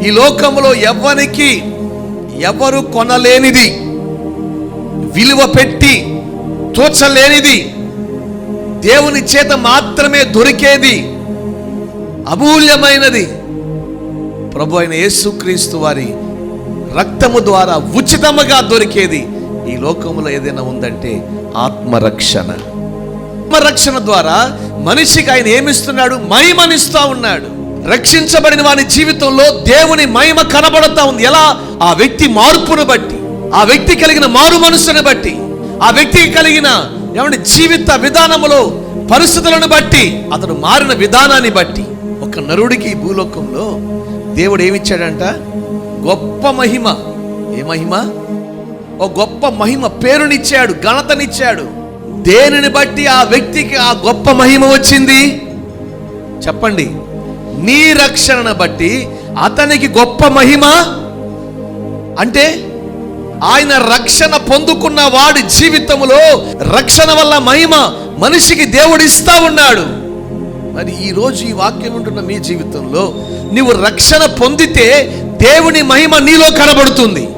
ఈ లోకంలో ఎవరు కొనలేనిది, విలువ పెట్టి తోచలేనిది, దేవుని చేత మాత్రమే దొరికేది, అమూల్యమైనది ప్రభు అయిన యేసుక్రీస్తు వారి రక్తము ద్వారా ఉచితముగా దొరికేది ఈ లోకంలో ఏదైనా ఉందంటే ఆత్మరక్షణ. ఆత్మరక్షణ ద్వారా మనిషికి ఆయన ఏమిస్తున్నాడు? మహిమనిస్తా ఉన్నాడు. రక్షించబడిన వాని జీవితంలో దేవుని మహిమ కనబడతా ఉంది. ఎలా? ఆ వ్యక్తి మార్పును బట్టి, ఆ వ్యక్తి కలిగిన మారు మనసును బట్టి, ఆ వ్యక్తికి కలిగిన జీవిత విధానములో పరిస్థితులను బట్టి, అతడు మారిన విధానాన్ని బట్టి. ఒక నరుడికి ఈ భూలోకంలో దేవుడు ఏమిచ్చాడంట? గొప్ప మహిమ. ఏ మహిమ? ఓ గొప్ప మహిమ, పేరునిచ్చాడు, ఘనతనిచ్చాడు. దేనిని బట్టి ఆ వ్యక్తికి ఆ గొప్ప మహిమ వచ్చింది? చెప్పండి. నీ రక్షణను బట్టి అతనికి గొప్ప మహిమ. అంటే ఆయన రక్షణ పొందుకున్న వాడి జీవితంలో రక్షణ వల్ల మహిమ మనిషికి దేవుడు ఇస్తా ఉన్నాడు. మరి ఈరోజు ఈ వాక్యం ఉంటున్న మీ జీవితంలో నీవు రక్షణ పొందితే దేవుని మహిమ నీలో కనబడుతుంది.